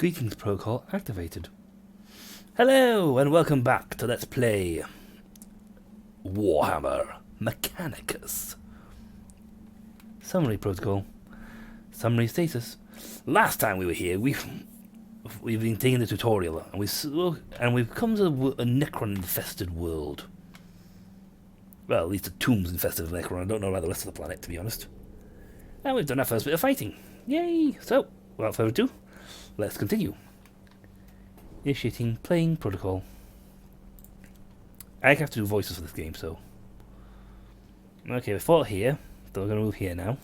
Greetings protocol activated. Hello and welcome back to Let's Play Warhammer Mechanicus. Summary protocol. Summary status. Last time we were here, we've been taking the tutorial and we've come to a Necron-infested world. Well, at least the tomb's infested with Necron. I don't know about the rest of the planet, to be honest. And we've done our first bit of fighting. Yay! So, without further ado, let's continue. Initiating playing protocol. I have to do voices for this game, so. Okay, we fought here, so we're going to move here now.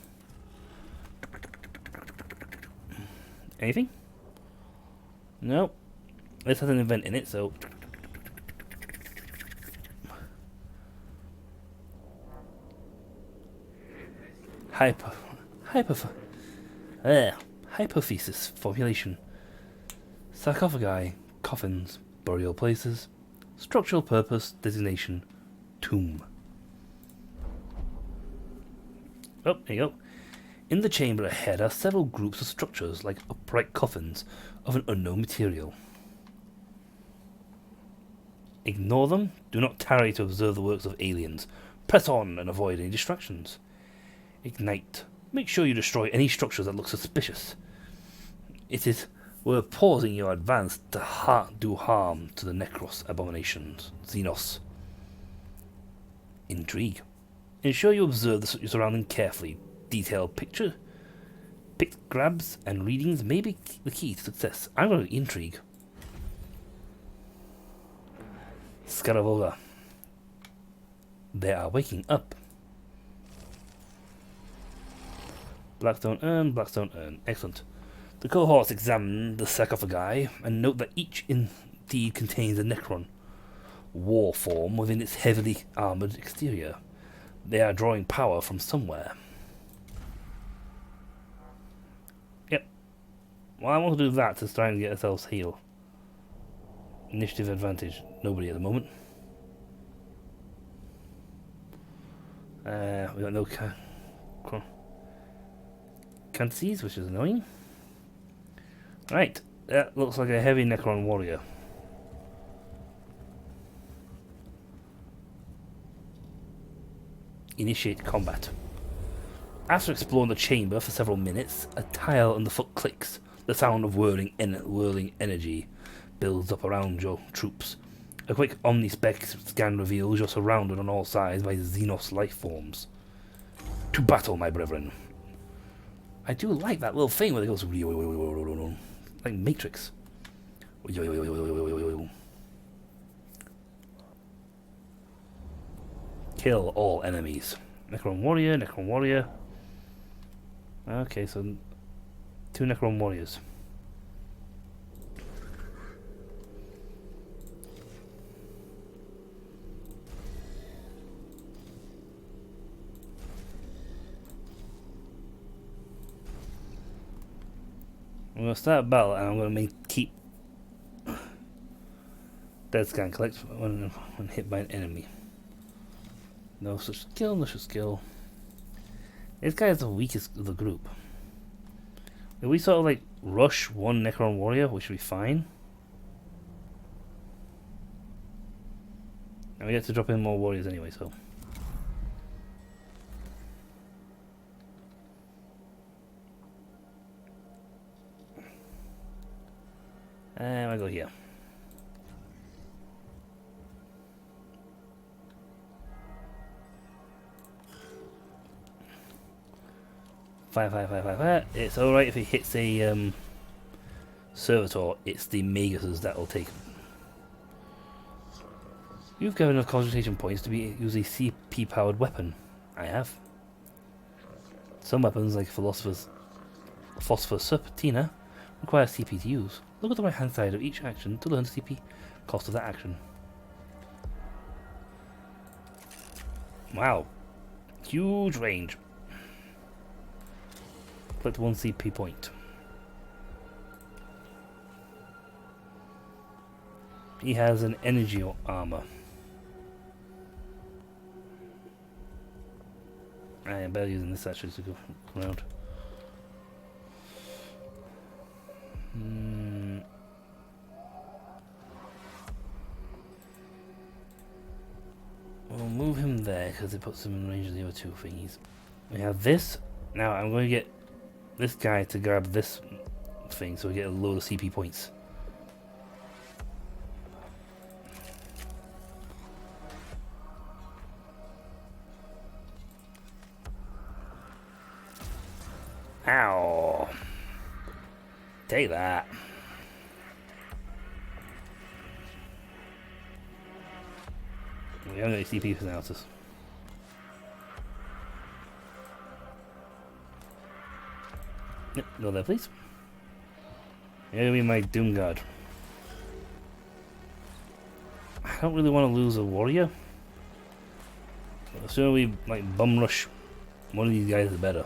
Anything? No. This has an event in it, so. Hypothesis formulation. Sarcophagi, coffins, burial places, structural purpose, designation, tomb. Oh, there you go. In the chamber ahead are several groups of structures like upright coffins of an unknown material. Ignore them. Do not tarry to observe the works of aliens. Press on and avoid any distractions. Ignite. Make sure you destroy any structures that look suspicious. It is worth pausing your advance to do harm to the Necros abominations. Xenos. Intrigue. Ensure you observe your surroundings carefully. Detailed pic grabs and readings may be the key to success. I'm going to intrigue. Scaravola. They are waking up. Blackstone urn. Excellent. The cohorts examine the sarcophagi and note that each indeed contains a Necron war form within its heavily armoured exterior. They are drawing power from somewhere. Yep. Well, I want to do that to try and get ourselves healed. Initiative advantage. Nobody at the moment. We got no candidacies, which is annoying. Right, that looks like a heavy Necron warrior. Initiate combat. After exploring the chamber for several minutes, a tile underfoot clicks. The sound of whirling energy builds up around your troops. A quick omnispec scan reveals you're surrounded on all sides by Xenos life forms. To battle, my brethren. I do like that little thing where it goes like Matrix. Kill all enemies. Necron warrior. Okay, so 2 Necron warriors. I'm going to start a battle and I'm going to keep dead scan collect when hit by an enemy. No such skill. This guy is the weakest of the group. If we sort of like rush one Necron warrior, we should be fine. And we get to drop in more warriors anyway, so. And I go here. Fire. It's alright if he hits a servitor, it's the Maguses that will take him. You've got enough concentration points to use a CP powered weapon. I have. Some weapons like Phosphor Serpentina require CP to use. Look at the right hand side of each action to learn the CP cost of that action. Wow. Huge range. Collect 1 CP point. He has an energy armor. I am better using this actually to go around. there because it puts him in range of the other two thingies. We have this. Now I'm going to get this guy to grab this thing so we get a load of CP points. Ow! Take that. We haven't got any CP analysis. Yep, go there, please. You're gonna be my Doom Guard. I don't really want to lose a warrior. The sooner we like bum rush one of these guys, the better.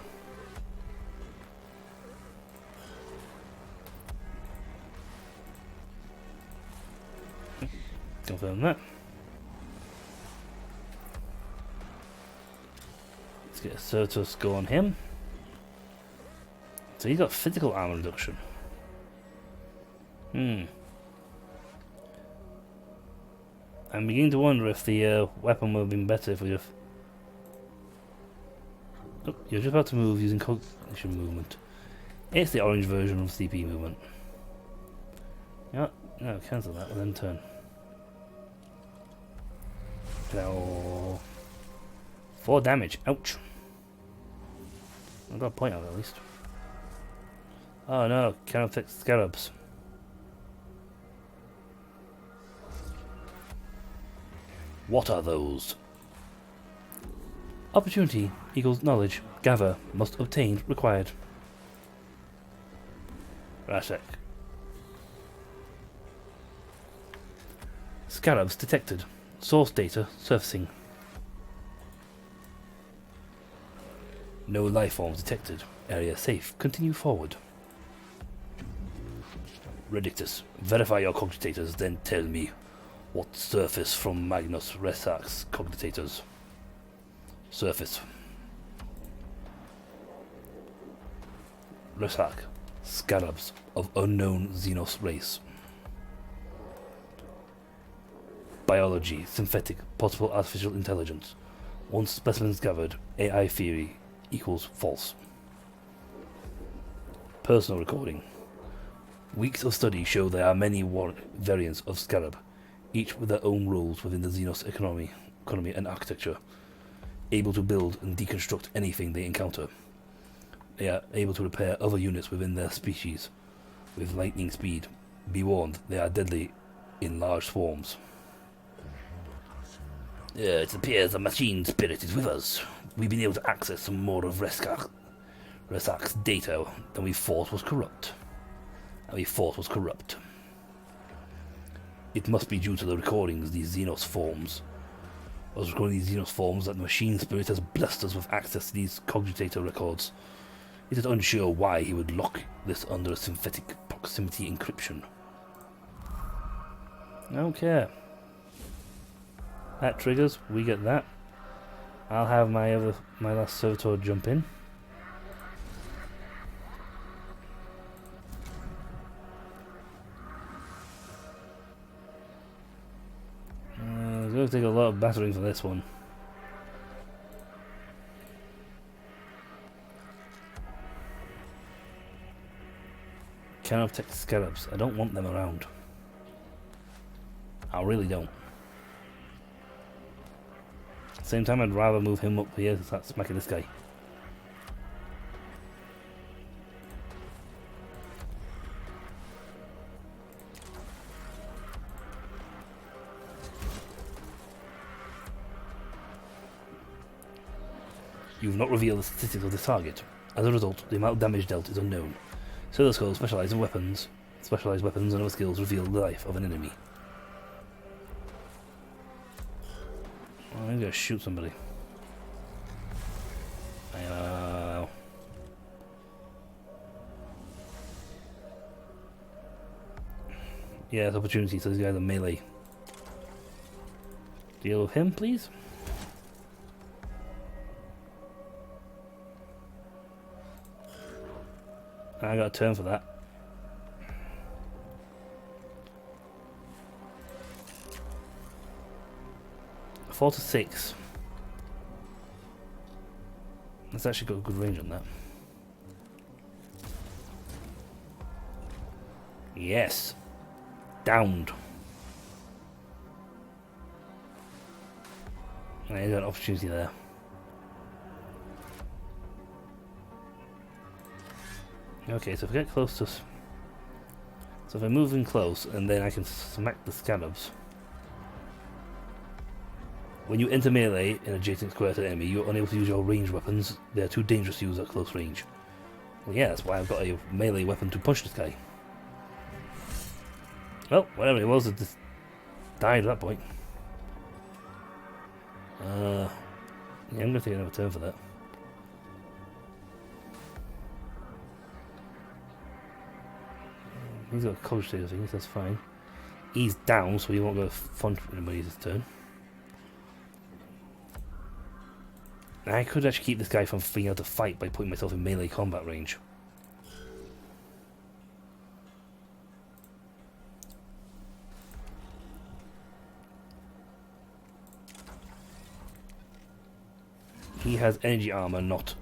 Confirm that. Let's get a Certus go on him. So he's got physical armor reduction. I'm beginning to wonder if the weapon would have been better if we have... Oh, you're just about to move using cognition movement. It's the orange version of CP movement. Yeah, no, cancel that and then turn. No. 4 damage. Ouch. I got a point out at least. Oh no, cannot fix scarabs. What are those? Opportunity equals knowledge. Gather. Must obtain. Required. Rasek. Scarabs detected. Source data surfacing. No life forms detected. Area safe. Continue forward. Redictus. Verify your cognitators, then tell me what surface from Magnus Resak's cognitators. Surface. Resak. Scarabs of unknown Xenos race. Biology. Synthetic. Possible artificial intelligence. Once specimens gathered, AI theory equals false. Personal recording. Weeks of study show there are many variants of Scarab, each with their own roles within the Xenos economy and architecture, able to build and deconstruct anything they encounter. They are able to repair other units within their species with lightning speed. Be warned, they are deadly in large swarms. It appears a machine spirit is with us. We've been able to access some more of Resak's data than we thought was corrupt. It must be due to the recordings these Xenos forms. Us recording these Xenos forms that the machine spirit has blessed us with access to these cogitator records. It is unsure why he would lock this under a synthetic proximity encryption. Okay. That triggers, we get that. I'll have my last servitor jump in. It's going to take a lot of battering for this one. Cannot protect scarabs. I don't want them around. I really don't. At the same time, I'd rather move him up here to start smacking this guy. You've not revealed the statistics of the target. As a result, the amount of damage dealt is unknown. Solar Skulls specialise in weapons. Specialised weapons and other skills reveal the life of an enemy. Oh, I'm gonna shoot somebody. Yeah, it's opportunity, so these guys are melee. Deal with him, please. I got a turn for that. Four to 6. That's actually got a good range on that. Yes. Downed. I got an opportunity there. Okay, so if I get close to... So if I move in close, and then I can smack the scallops. When you enter melee in adjacent square to the enemy, you're unable to use your ranged weapons. They are too dangerous to use at close range. Well, yeah, that's why I've got a melee weapon to punch this guy. Well, whatever it was, it just died at that point. Yeah, I'm going to take another turn for that. He's got a coach state of things, that's fine. He's down, so he won't go front for anybody this turn. I could actually keep this guy from being able to fight by putting myself in melee combat range. He has energy armor, not.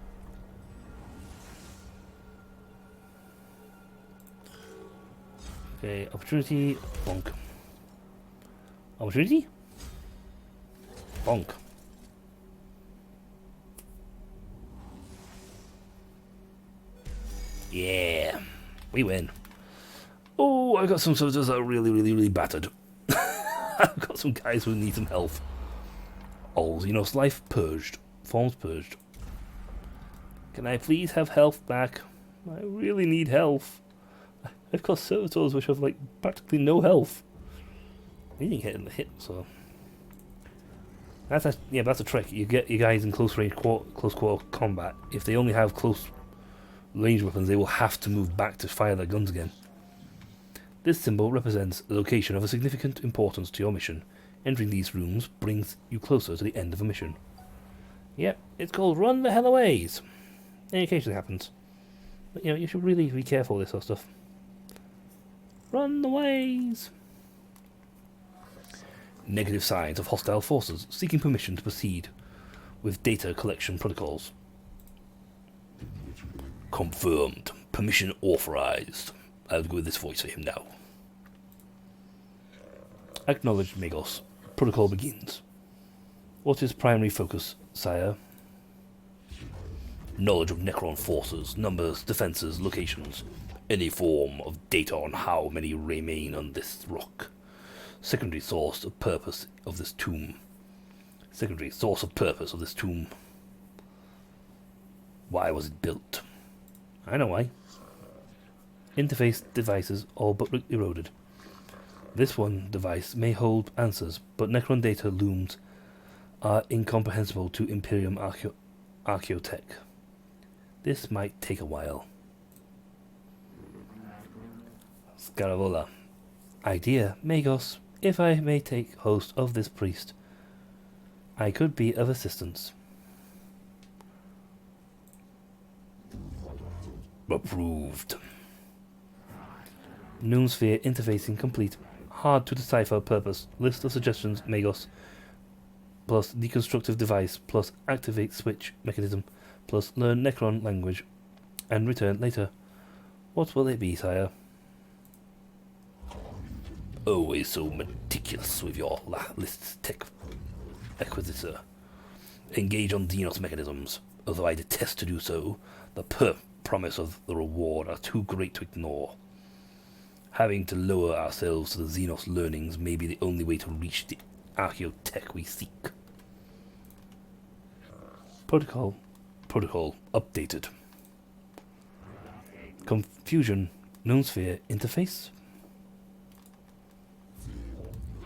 Okay, opportunity, bonk. Opportunity? Bonk. Yeah, we win. Oh, I got some soldiers that are really battered. I've got some guys who need some health. All Xenos life purged. Forms purged. Can I please have health back? I really need health. I've got servitors which have like practically no health. He didn't get in the hit, so that's a trick. You get your guys in close quarter combat. If they only have close range weapons, they will have to move back to fire their guns again. This symbol represents the location of a significant importance to your mission. Entering these rooms brings you closer to the end of a mission. Yep, it's called Run the Hell Aways. It occasionally happens. But you should really be careful with this sort of stuff. Run the ways! Negative signs of hostile forces seeking permission to proceed with data collection protocols. Confirmed. Permission authorized. I'll go with this voice for him now. Acknowledged, Magos. Protocol begins. What is primary focus, sire? Knowledge of Necron forces, numbers, defenses, locations. Any form of data on how many remain on this rock. Secondary source of purpose of this tomb. Secondary source of purpose of this tomb. Why was it built? I know why. Interface devices all but eroded. This one device may hold answers, but Necron data looms are incomprehensible to Imperium Archaeotech. This might take a while. Scaravola. Idea, Magos. If I may take host of this priest, I could be of assistance. Approved. Noonsphere interfacing complete. Hard to decipher purpose. List of suggestions, Magos. Plus deconstructive device. Plus activate switch mechanism. Plus learn Necron language. And return later. What will it be, sire? Always so meticulous with your lists, tech acquisitor. Engage on Xenos mechanisms. Although I detest to do so, the promise of the reward are too great to ignore. Having to lower ourselves to the Xenos learnings may be the only way to reach the archaeotech we seek. Protocol updated. Confusion. Noonsphere interface.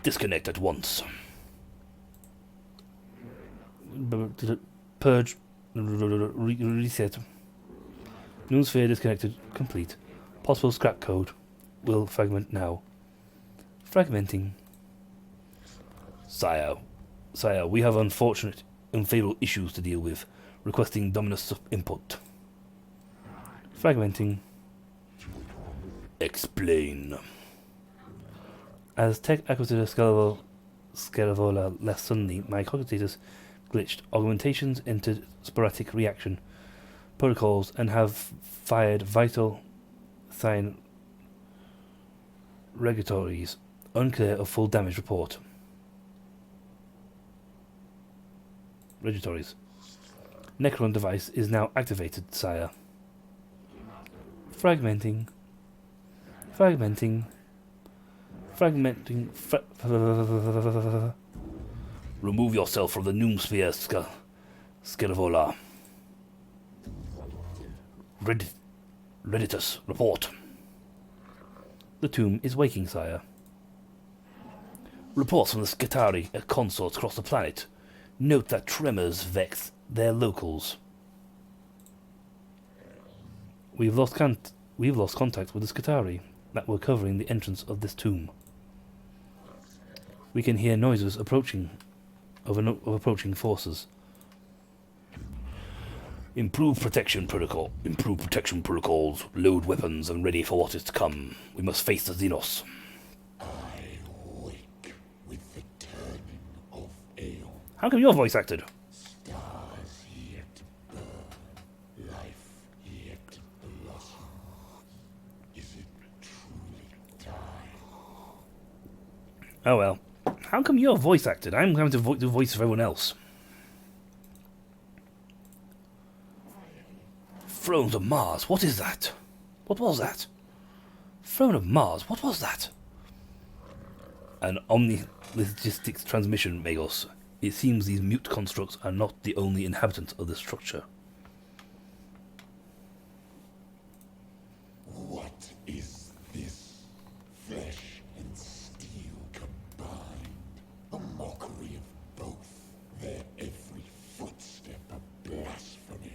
Disconnect at once. Purge. Reset. Noonsphere disconnected. Complete. Possible scrap code. Will fragment now. Fragmenting. Sire, we have unfortunate, unfavorable issues to deal with. Requesting Dominus input. Fragmenting. Explain. As Tech Acquisitor Scaravola left suddenly, my cogitators glitched. Augmentations entered sporadic reaction. protocols and have fired vital sign regulatories. Unclear of full damage report. Regulatories. Necron device is now activated, sire. Fragmenting. Remove yourself from the Noomsphere, Skervola. Redditus, report. The tomb is waking, sire. Reports from the Skitari consorts across the planet note that tremors vex their locals. We've lost contact with the Skitari that were covering the entrance of this tomb. We can hear noises approaching forces. Improve protection protocols. Load weapons and ready for what is to come. We must face the Xenos. I wake with the turning of Aeon. How come your voice acted? Stars yet burn, life yet blossom. Is it truly time? Oh well. How come your voice acted? I'm having to do the voice of everyone else. Thrones of Mars, what is that? What was that? Throne of Mars, what was that? An omni-logistics transmission, Magos. It seems these mute constructs are not the only inhabitants of the structure. What is this? Flesh and steel combined. A mockery of both. Their every footstep a blasphemy.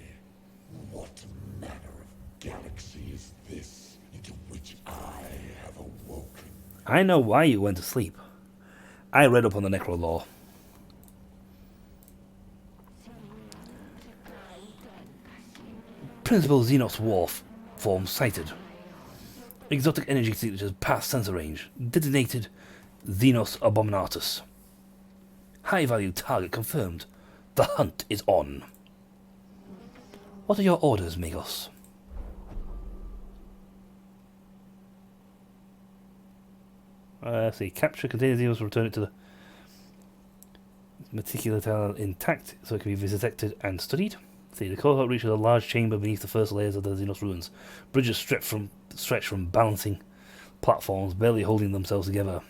What manner of galaxy is this into which I have awoken? I know why you went to sleep. I read up on the Necro law. Principal Xenos Wharf form sighted. Exotic energy signatures past sensor range. Designated Xenos Abominatus. High value target confirmed. The hunt is on. What are your orders, Magos? Let's see. Capture container Xenos, return it to the meticulous intact so it can be detected and studied. See, the cohort reaches a large chamber beneath the first layers of the Xenos ruins. Bridges stretch from balancing platforms, barely holding themselves together,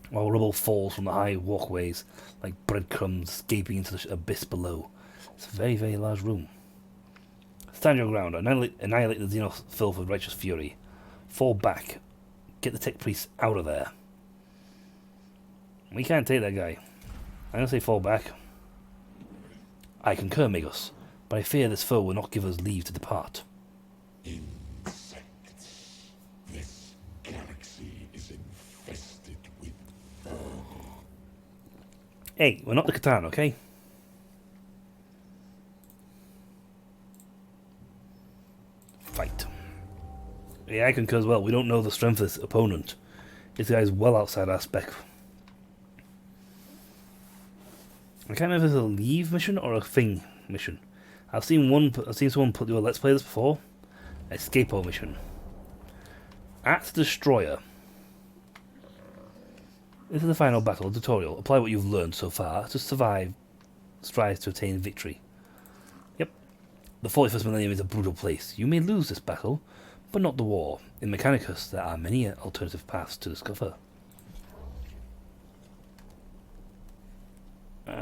while rubble falls from the high walkways like breadcrumbs gaping into the abyss below. It's a very, very large room. Stand your ground. Annihilate the Xenos filth with righteous fury. Fall back. Get the tech priests out of there. We can't take that guy. I'm gonna say fall back. I concur, Magos, but I fear this foe will not give us leave to depart. Insects. This galaxy is infested with vermin. Hey, we're not the Catan, okay? Fight. Yeah, I concur as well. We don't know the strength of this opponent. This guy's well outside our spec. I can't remember if it's a leave mission or a thing mission. I've seen someone do a Let's Play this before. Escapo mission. At the Destroyer. This is the final battle tutorial. Apply what you've learned so far to survive. Strive to attain victory. Yep. The 41st millennium is a brutal place. You may lose this battle, but not the war. In Mechanicus, there are many alternative paths to discover.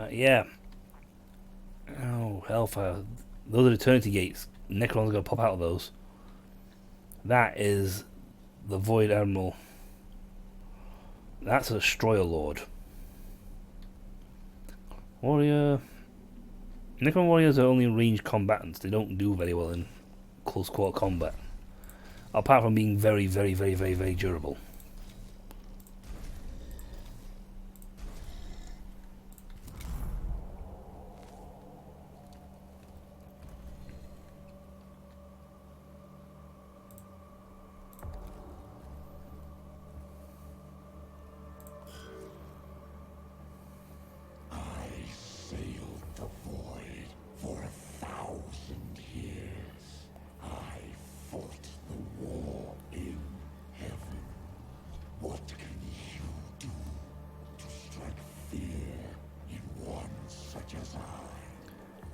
Yeah. Oh, Hellfire. Those are Eternity Gates. Necron's going to pop out of those. That is the Void Admiral. That's a Destroyer Lord. Warrior. Necron Warriors are only ranged combatants. They don't do very well in close quarter combat. Apart from being very, very, very, very, very durable. I sailed the void for 1,000 years.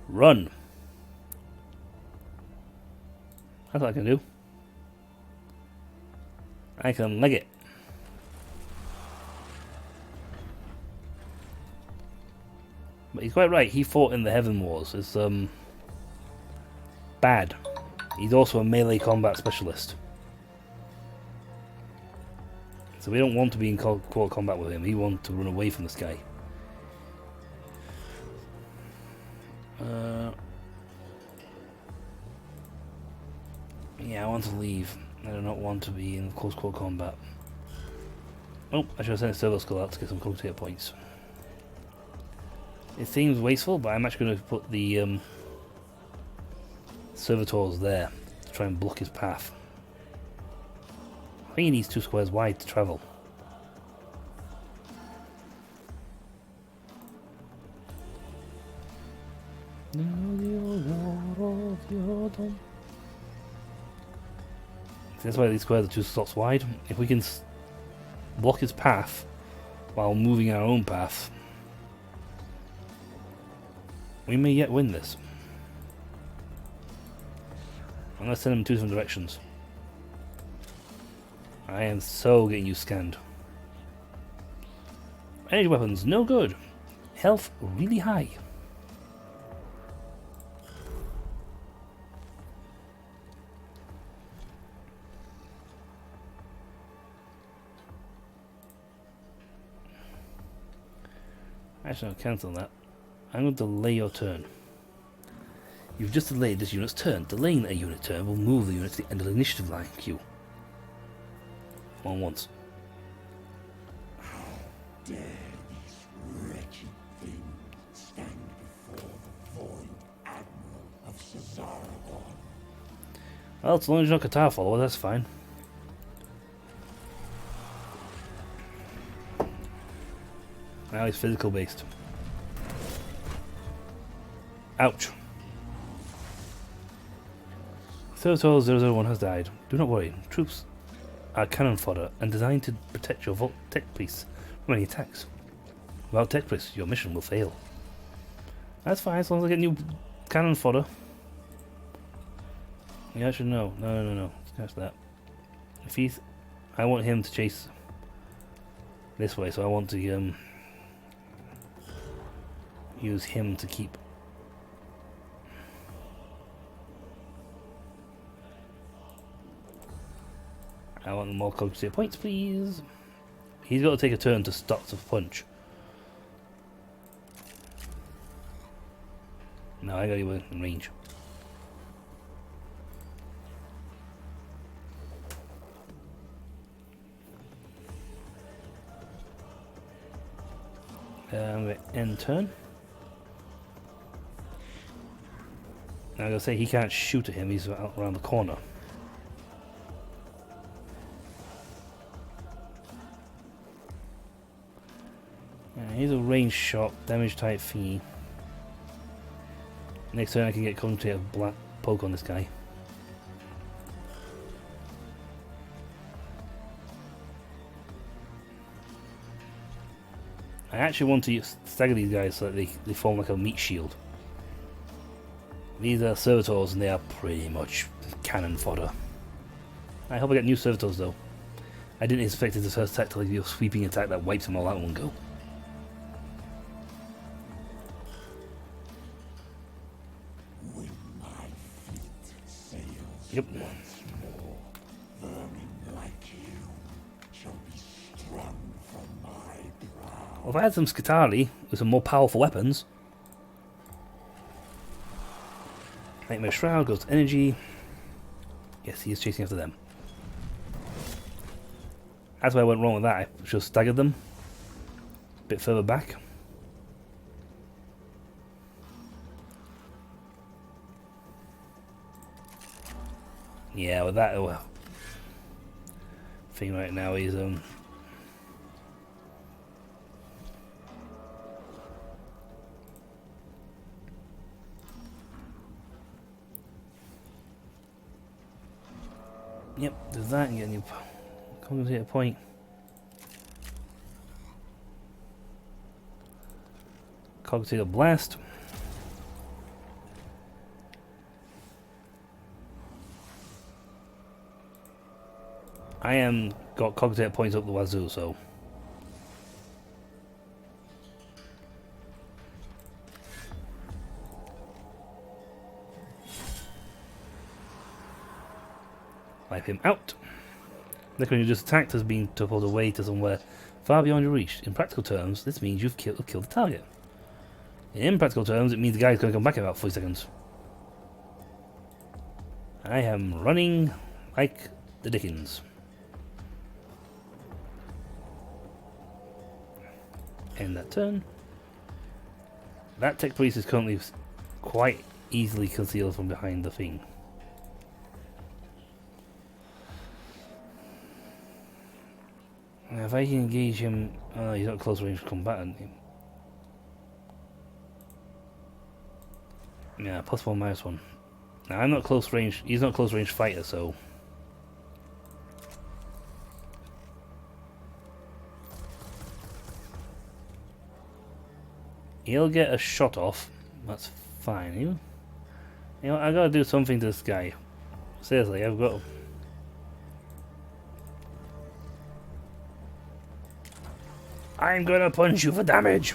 Run. That's what I can do. I can leg it. But he's quite right. He fought in the Heaven Wars. It's bad. He's also a melee combat specialist. So we don't want to be in close combat with him. We want to run away from this guy. Yeah, I want to leave. I do not want to be in close quarter combat. Oh, I should have sent a servo skull out to get some cogitator points. It seems wasteful, but I'm actually going to put the servitors there to try and block his path. I think he needs 2 squares wide to travel. That's why these squares are 2 slots wide. If we can block his path while moving our own path, we may yet win this. I'm going to send him in 2 different directions. I am so getting you scanned. Energy weapons, no good. Health, really high. Actually, I'll cancel that. I'm going to delay your turn. You've just delayed this unit's turn. Delaying a unit turn will move the unit to the end of the initiative line queue. Once. How dare these wretched things stand before the void admiral of Cesaragon? Well, as long as you're not Qatar follower, that's fine. Now he's physical based. Ouch. Servitor 001 has died. Do not worry. Troops are cannon fodder and designed to protect your tech priests from any attacks. Without tech priests, your mission will fail. That's fine, as long as I get new cannon fodder. Yeah, I should know. No. Scratch that. If he's... I want him to chase this way, so I want to use him to keep... I want more cogitator points, please. He's got to take a turn to stop the punch. No, I got you in range. I'm going to end turn. Now I'm going to say he can't shoot at him, he's out around the corner. Here's a range shot, damage type thingy. Next turn I can get cogitator black poke on this guy. I actually want to stagger these guys so that they form like a meat shield. These are servitors and they are pretty much cannon fodder. I hope I get new servitors though. I didn't expect his first attack to like be a sweeping attack that wipes them all out in one go. Yep. Well, if I had some Skitarii with some more powerful weapons. Nightmare Shroud goes to energy. Yes, he is chasing after them. That's why I went wrong with that. I should have staggered them a bit further back. Yeah, with that thing right now is yep, there's that and get a new cogitator point. Cogitator blast. I am got cognitive points up the wazoo, so. Wipe him out. Look, when you just attacked has been toppled away to somewhere far beyond your reach. In practical terms, this means you've killed the target. In impractical terms, it means the guy's going to come back in about 40 seconds. I am running like the Dickens. End that turn. That tech priest is currently quite easily concealed from behind the thing. Now if I can engage him, he's not close range combatant. Yeah, +1, -1. Now I'm not close range. He's not close range fighter, so he'll get a shot off. That's fine. You know, I gotta do something to this guy. Seriously, I've got. I'm gonna punch you for damage.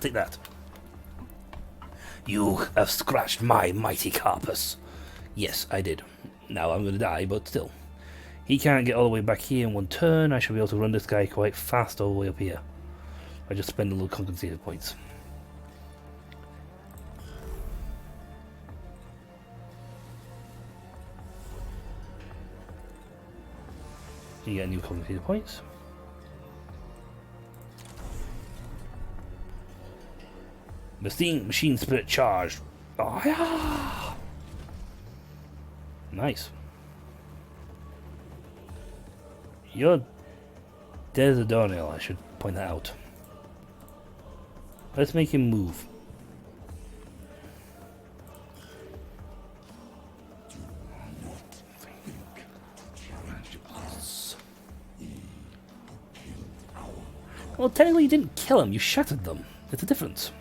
Take that. You have scratched my mighty carpus. Yes, I did. Now I'm gonna die, but still. He can't get all the way back here in one turn. I should be able to run this guy quite fast all the way up here. I just spend a little compensated points. You get new compensated points. Machine spirit charged. Oh, yeah. Nice. You're dead as a doornail, I should point that out. Let's make him move. Well, technically you didn't kill him, you shattered them. It's a difference.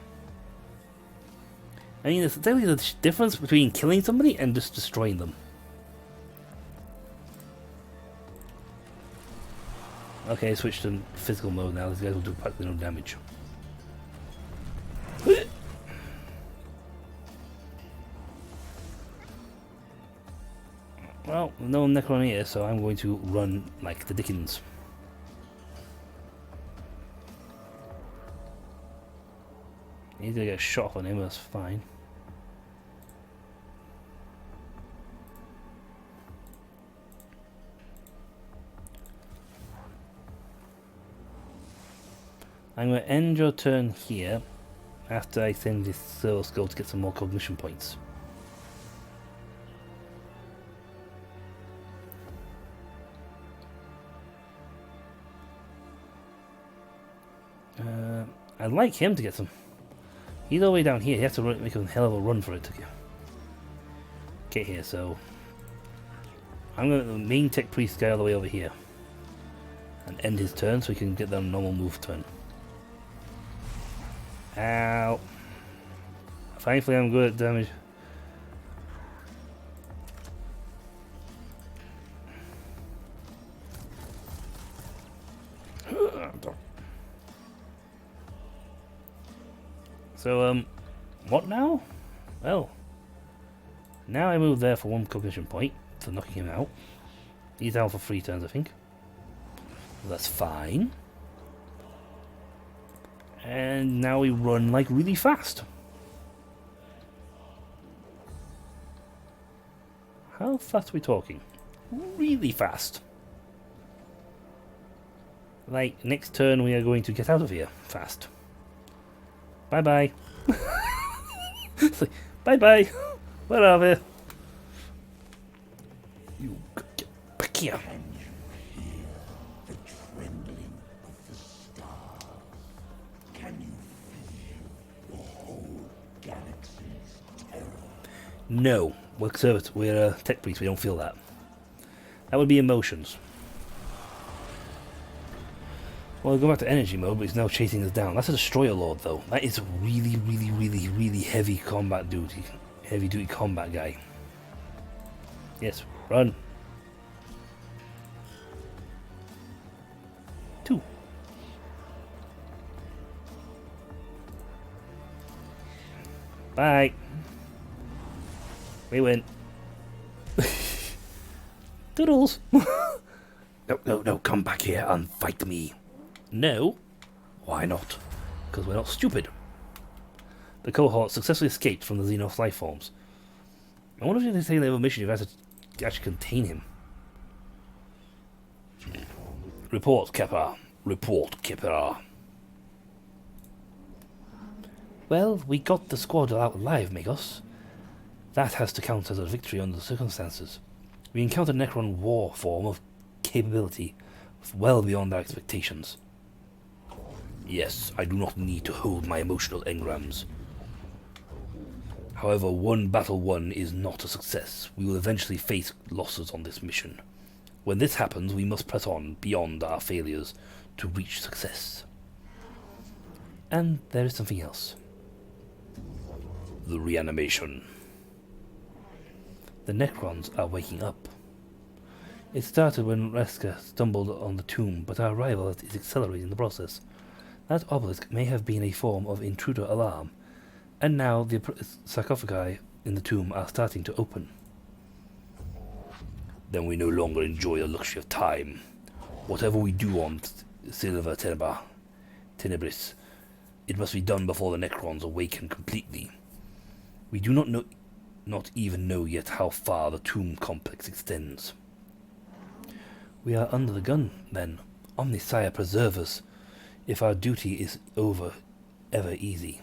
I mean, there's definitely a difference between killing somebody and just destroying them. Okay, switch to physical mode now. These guys will do practically no damage. Well, no Necron here, so I'm going to run like the Dickens. He's gonna get a shot on him, that's fine. I'm going to end your turn here after I send this Silver Skull to get some more cognition points. I'd like him to get some. He's all the way down here. He has to make a hell of a run for it to get here, so I'm going to the main tech priest guy all the way over here and end his turn so he can get that normal move turn. Ow. Thankfully I'm good at damage. So, what now? Well, now I move there for 1 cognition point for knocking him out. He's down for 3 turns, I think. That's fine. And now we run like really fast. How fast are we talking? Really fast. Like, next turn we are going to get out of here fast. Bye bye. Bye bye. Where are we? You get back here. Can you hear the trembling of the stars? Can you feel the whole galaxy's terror? No, we're conservative. We're tech priests. We don't feel that. That would be emotions. Well, go back to energy mode, but he's now chasing us down. That's a destroyer lord, though. That is really, really, really, really heavy combat duty. Heavy duty combat guy. Yes, run. 2. Bye. We win. Doodles. No, come back here and fight me. No? Why not? Because we're not stupid. The cohort successfully escaped from the Xenos life forms. I wonder if they say they have a mission if you have to actually contain him. Report, Kepper. Report, Kepper. Well, we got the squad out alive, Megos. That has to count as a victory under the circumstances. We encountered Necron war form of capability well beyond our expectations. Yes, I do not need to hold my emotional engrams. However, one battle won is not a success. We will eventually face losses on this mission. When this happens, we must press on beyond our failures to reach success. And there is something else. The reanimation. The Necrons are waking up. It started when Reska stumbled on the tomb, but our arrival is accelerating the process. That obelisk may have been a form of intruder alarm, and now the sarcophagi in the tomb are starting to open. Then we no longer enjoy the luxury of time. Whatever we do on Silver Tenebris, it must be done before the Necrons awaken completely. We do not even know yet how far the tomb complex extends. We are under the gun, then. Omnisire preserve us, if our duty is ever easy.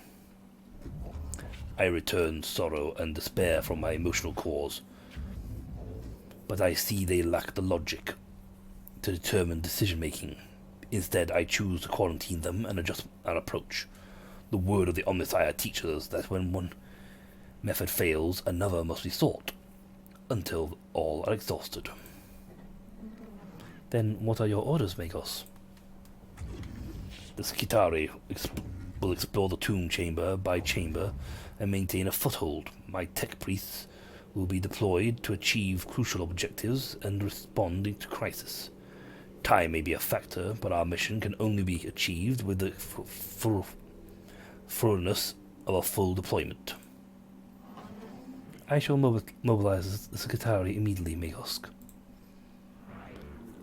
I return sorrow and despair from my emotional cores, but I see they lack the logic to determine decision-making. Instead, I choose to quarantine them and adjust our approach. The word of the Omnisire teaches us that when one method fails, another must be sought, until all are exhausted. Then what are your orders, Megos? The Skitari will explore the tomb chamber by chamber and maintain a foothold. My tech priests will be deployed to achieve crucial objectives and respond to crisis. Time may be a factor, but our mission can only be achieved with the fullness of a full deployment. I shall mobilize the Skitari immediately, Megosk.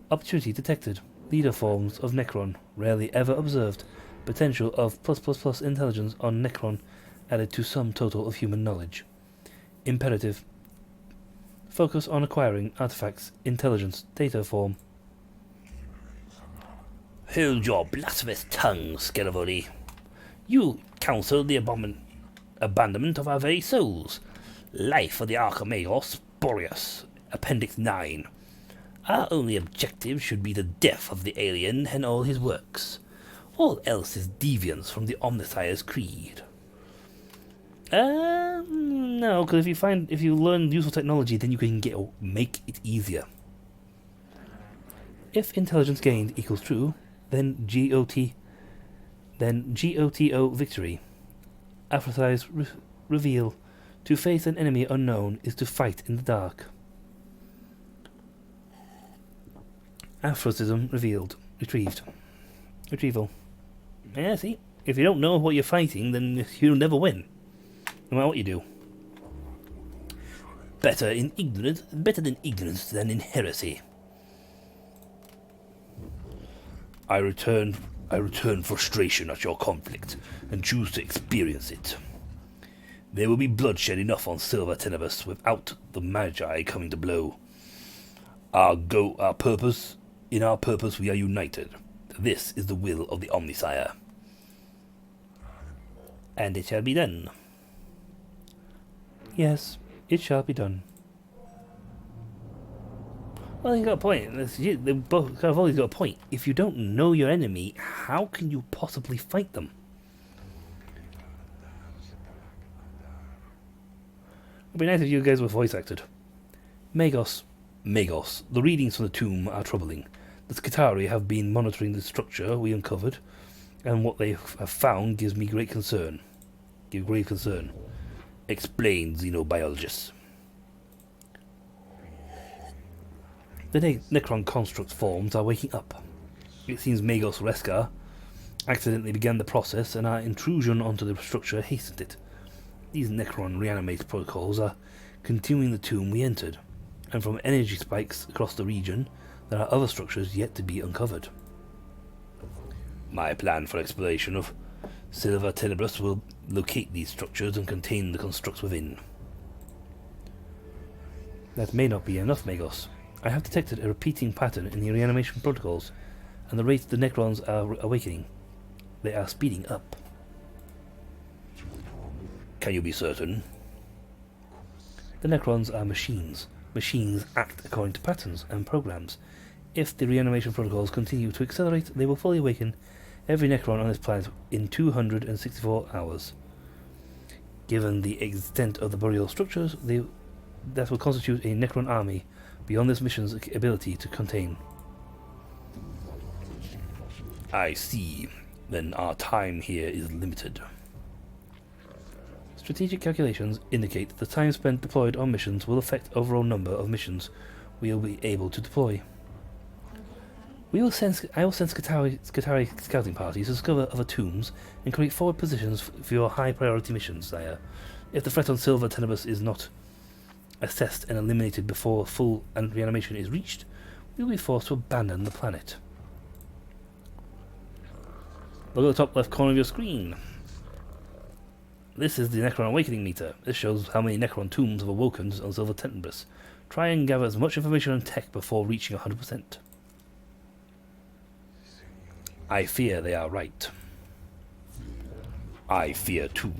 Opportunity detected. Leader forms of Necron, rarely ever observed. Potential of +++ intelligence on Necron added to sum total of human knowledge. Imperative. Focus on acquiring artifacts, intelligence, data form. Hold your blasphemous tongue, Scaravoli. You counsel the abandonment of our very souls. Life of the Archimagos Boreas, Appendix 9. Our only objective should be the death of the alien and all his works. All else is deviance from the Omnisire's creed. No, because if you learn useful technology, then you can make it easier. If intelligence gained equals true, then GOTO victory. Aphrodite's reveal. To face an enemy unknown is to fight in the dark. Aphorism retrieved. Retrieval. Yeah, see? If you don't know what you're fighting, then you'll never win. No matter what you do. Better in ignorance than in heresy. I return frustration at your conflict, and choose to experience it. There will be bloodshed enough on Silver Tenebris without the Magi coming to blow. In our purpose we are united. This is the will of the Omnisire. And it shall be done. Yes, it shall be done. Well, he's got a point. They both have always got a point. If you don't know your enemy, how can you possibly fight them? It'd be nice if you guys were voice acted. Megos, the readings from the tomb are troubling. The Skitari have been monitoring the structure we uncovered, and what they have found gives me grave concern. Explain, xenobiologist. The Necron construct forms are waking up. It seems Magos Reskar accidentally began the process, and our intrusion onto the structure hastened it. These Necron reanimate protocols are continuing the tomb we entered, and from energy spikes across the region, there are other structures yet to be uncovered. My plan for exploration of Silver Tenebrous will locate these structures and contain the constructs within. That may not be enough, Magos. I have detected a repeating pattern in the reanimation protocols, and the rate the Necrons are awakening. They are speeding up. Can you be certain? The Necrons are machines. Machines act according to patterns and programs. If the reanimation protocols continue to accelerate, they will fully awaken every Necron on this planet in 264 hours. Given the extent of the burial structures, that will constitute a Necron army beyond this mission's ability to contain. I see. Then our time here is limited. Strategic calculations indicate that the time spent deployed on missions will affect overall number of missions we will be able to deploy. I will send Skitarii scouting parties to discover other tombs and create forward positions for your high priority missions, Sire. If the threat on Silver Tenebrous is not assessed and eliminated before full reanimation is reached, we will be forced to abandon the planet. Look at the top left corner of your screen. This is the Necron Awakening meter. This shows how many Necron tombs have awoken on Silver Tenebrous. Try and gather as much information on tech before reaching 100%. I fear they are right. I fear too.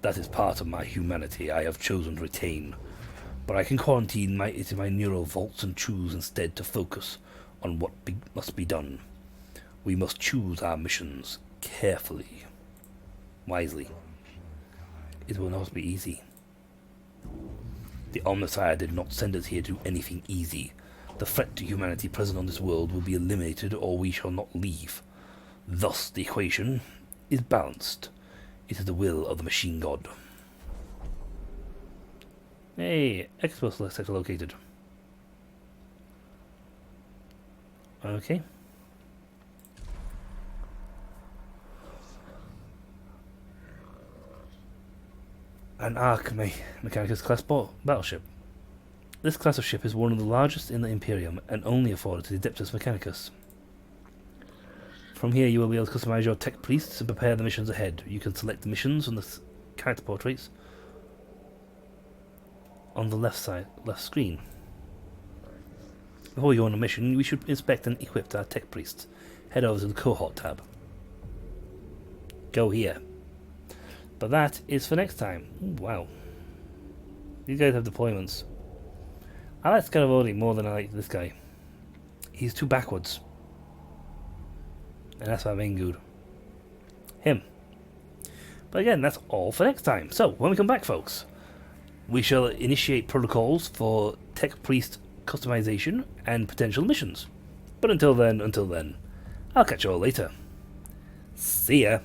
That is part of my humanity I have chosen to retain. But I can quarantine it in my neural vaults and choose instead to focus on what must be done. We must choose our missions carefully, wisely. It will not be easy. The Omnissiah did not send us here to do anything easy. The threat to humanity present on this world will be eliminated, or we shall not leave. Thus the equation is balanced. It is the will of the machine god. Hey, Expo sector located. Okay. An Arc Mechanicus class battleship. This class of ship is one of the largest in the Imperium and only afforded to the Adeptus Mechanicus. From here you will be able to customize your tech priests and prepare the missions ahead. You can select the missions on the character portraits on the left screen. Before you go on a mission, we should inspect and equip our tech priests. Head over to the cohort tab. Go here. But that is for next time. Ooh, wow. These guys have deployments. I like Scaravoli more than I like this guy. He's too backwards. And that's my main good. Him. But again, that's all for next time. So, when we come back, folks, we shall initiate protocols for tech priest customization and potential missions. But until then, I'll catch you all later. See ya.